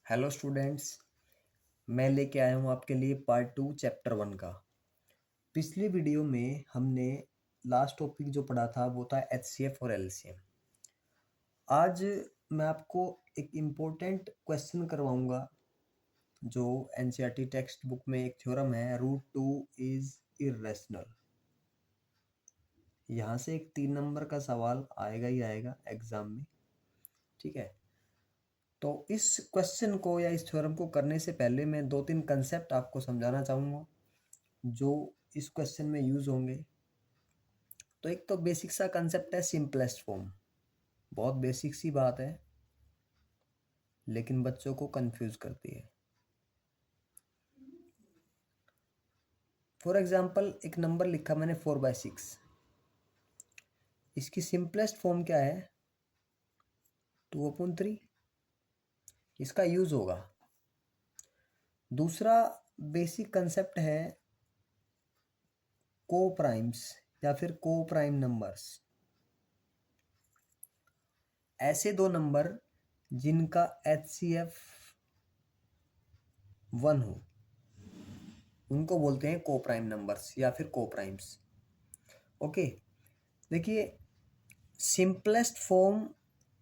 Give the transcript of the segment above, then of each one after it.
Hello students, मैं लेके आया हूँ आपके लिए पार्ट 2 चैप्टर 1 का। पिछली वीडियो में हमने लास्ट टॉपिक जो पढ़ा था वो था एचसीएफ और एलसीएम। आज मैं आपको एक इम्पोर्टेंट क्वेश्चन करवाऊंगा जो एनसीईआरटी टेक्स्ट बुक में एक थ्योरम है, रूट 2 इज इर्रेशनल। यहाँ से एक 3 नंबर का सवाल आएगा ही आएगा एग्जाम में, ठीक है। तो इस क्वेश्चन को या इस थ्योरम को करने से पहले मैं 2-3 कंसेप्ट आपको समझाना चाहूँगा जो इस क्वेश्चन में यूज़ होंगे। तो एक तो बेसिक सा कंसेप्ट है सिंपलेस्ट फॉर्म। बहुत बेसिक सी बात है लेकिन बच्चों को कंफ्यूज करती है। फॉर एग्जांपल एक नंबर लिखा मैंने 4/6। इसकी सिंपलेस्ट फॉर्म क्या है? 2/3। इसका यूज़ होगा। दूसरा बेसिक कंसेप्ट है को प्राइम्स या फिर को प्राइम नंबर्स। ऐसे दो नंबर जिनका एचसीएफ 1 हो उनको बोलते हैं को प्राइम नंबर्स या फिर को प्राइम्स। ओके, देखिए सिंपलेस्ट फॉर्म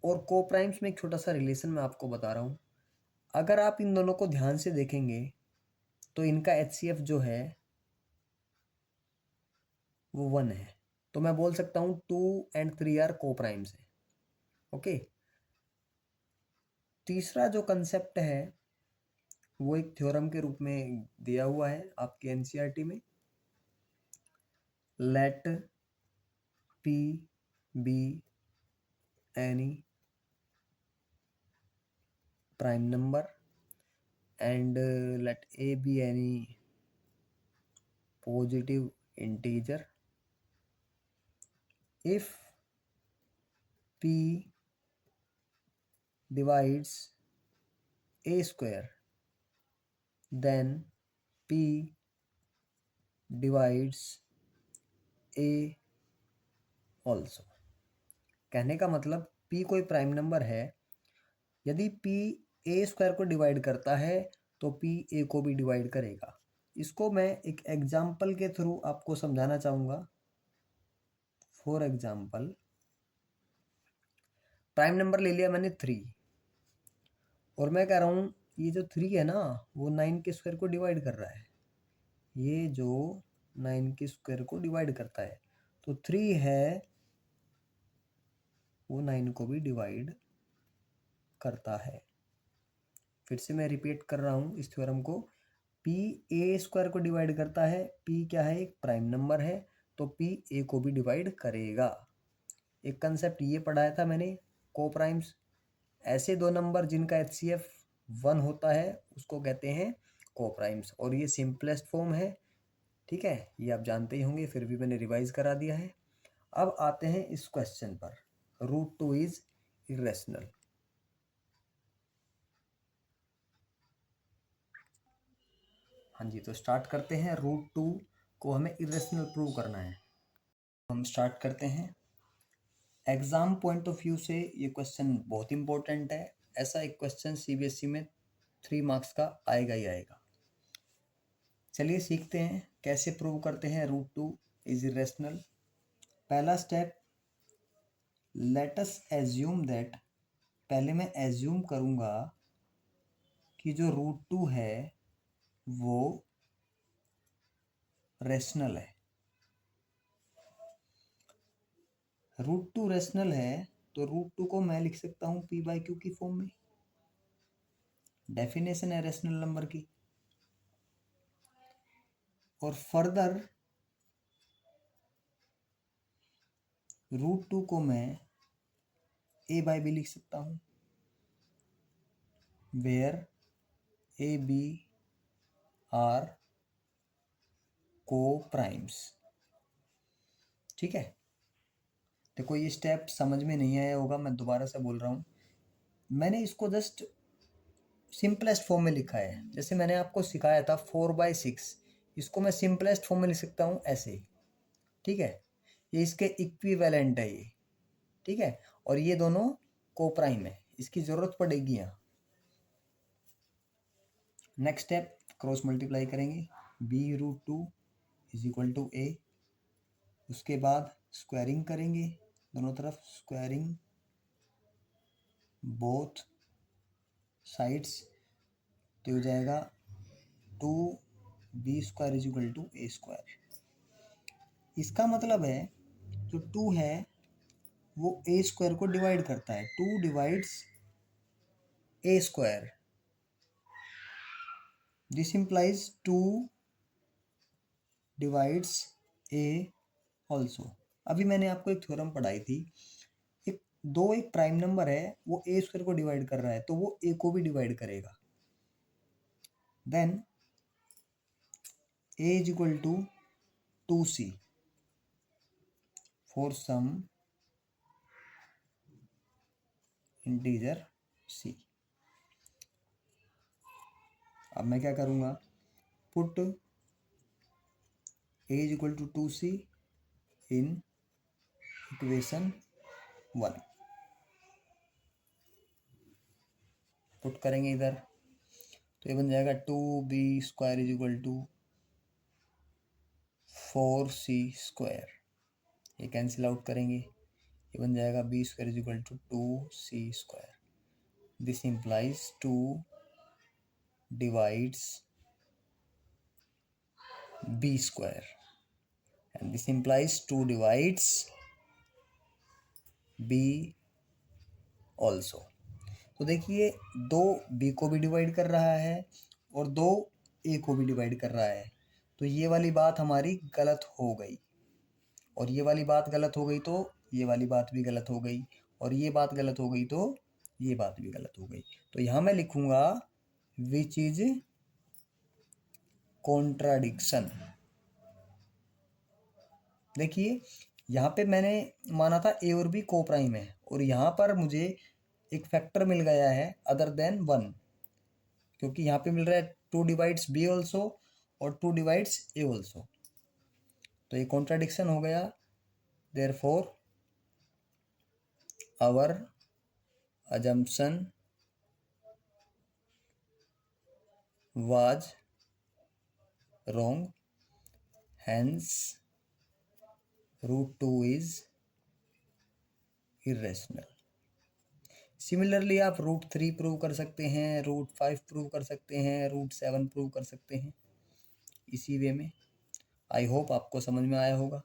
और को प्राइम्स में एक छोटा सा रिलेशन मैं आपको बता रहा हूँ। अगर आप इन दोनों को ध्यान से देखेंगे तो इनका एचसीएफ जो है वो 1 है, तो मैं बोल सकता हूँ 2 and 3 आर को प्राइम्स है। ओके, तीसरा जो कंसेप्ट है वो एक थ्योरम के रूप में दिया हुआ है आपके एनसीईआरटी में। Let P B any prime number and let a be any positive integer if p divides a square then p divides a also। कहने का मतलब p कोई प्राइम नंबर है, यदि p a स्क्वायर को डिवाइड करता है तो p a को भी डिवाइड करेगा। इसको मैं एक एग्जाम्पल के थ्रू आपको समझाना चाहूँगा। फॉर एग्जाम्पल प्राइम नंबर ले लिया मैंने 3 और मैं कह रहा हूँ ये जो 3 है ना वो 9 के स्क्वायर को डिवाइड कर रहा है। ये जो 9 के स्क्वायर को डिवाइड करता है तो 3 है वो 9 को भी डिवाइड करता है। फिर से मैं रिपीट कर रहा हूँ इस थ्योरम को। p a स्क्वायर को डिवाइड करता है, p क्या है? एक प्राइम नंबर है, तो p a को भी डिवाइड करेगा। एक कंसेप्ट ये पढ़ाया था मैंने, को प्राइम्स। ऐसे दो नंबर जिनका एचसीएफ 1 होता है उसको कहते हैं को प्राइम्स, और ये सिंपलेस्ट फॉर्म है, ठीक है। ये आप जानते ही होंगे, फिर भी मैंने रिवाइज करा दिया है। अब आते हैं इस क्वेश्चन पर, रूट 2 इज इरेशनल। हाँ जी, तो स्टार्ट करते हैं। रूट 2 को हमें इरेशनल प्रूव करना है। हम स्टार्ट करते हैं। एग्जाम पॉइंट ऑफ व्यू से ये क्वेश्चन बहुत इंपॉर्टेंट है। ऐसा एक क्वेश्चन सीबीएसई में 3 मार्क्स का आएगा ही आएगा। चलिए सीखते हैं कैसे प्रूव करते हैं रूट 2 इज इरेशनल। पहला step, let us assume that, पहले मैं एज्यूम करूंगा कि जो रूट 2 है वो रेशनल है। रूट 2 रेशनल है तो रूट 2 को मैं लिख सकता हूँ p/q की फॉर्म में। डेफिनेशन है रेशनल नंबर की। और फर्दर रूट 2 को मैं a/b लिख सकता हूँ, वेयर a b आर को प्राइम्स, ठीक है। देखो ये स्टेप समझ में नहीं आया होगा, मैं दोबारा से बोल रहा हूँ। मैंने इसको जस्ट सिंपलेस्ट फॉर्म में लिखा है। जैसे मैंने आपको सिखाया था 4/6, इसको मैं सिंपलेस्ट फॉर्म में लिख सकता हूँ ऐसे ही, ठीक है। ये इसके इक्विवेलेंट है ये, ठीक है। और ये दोनों को प्राइम है, इसकी ज़रूरत पड़ेगी यहाँ। नेक्स्ट स्टेप क्रॉस मल्टीप्लाई करेंगे, b√2 is equal to a। उसके बाद स्क्वायरिंग करेंगे दोनों तरफ, स्क्वायरिंग बोथ साइड्स, तो हो जाएगा 2b² is equal to a²। इसका मतलब है जो 2 है वो a² को डिवाइड करता है, 2 divides a²। This implies 2 divides a also. अभी मैंने आपको एक थ्योरम पढ़ाई थी, एक प्राइम नंबर है वो a² को डिवाइड कर रहा है तो वो a को भी डिवाइड करेगा। Then a is equal to 2c for some integer c। अब मैं क्या करूँगा, put a is equal to 2c in equation 1, put करेंगे इधर तो ये बन जाएगा 2b² is equal to 4c²। ये कैंसिल आउट करेंगे, ये बन जाएगा b² is equal to 2c²। This implies 2 divides b² and this implies 2 divides b also। तो देखिए 2 b को भी डिवाइड कर रहा है और 2 a को भी डिवाइड कर रहा है, तो ये वाली बात हमारी गलत हो गई और ये वाली बात गलत हो गई तो ये वाली बात भी गलत हो गई और ये बात गलत हो गई तो ये बात भी गलत हो गई। तो यहाँ मैं लिखूंगा विच इज कॉन्ट्राडिक्शन। देखिए यहाँ पे मैंने माना था a और b को प्राइम है और यहाँ पर मुझे एक फैक्टर मिल गया है अदर देन 1, क्योंकि यहाँ पे मिल रहा है 2 डिवाइड्स b ऑल्सो और 2 डिवाइड्स a ऑल्सो, तो ये कॉन्ट्राडिक्शन हो गया। Therefore our assumption was wrong, hence √2 is irrational। Similarly आप √3 प्रूव कर सकते हैं, √5 प्रूव कर सकते हैं, √7 प्रूव कर सकते हैं इसी वे में। आई होप आपको समझ में आया होगा।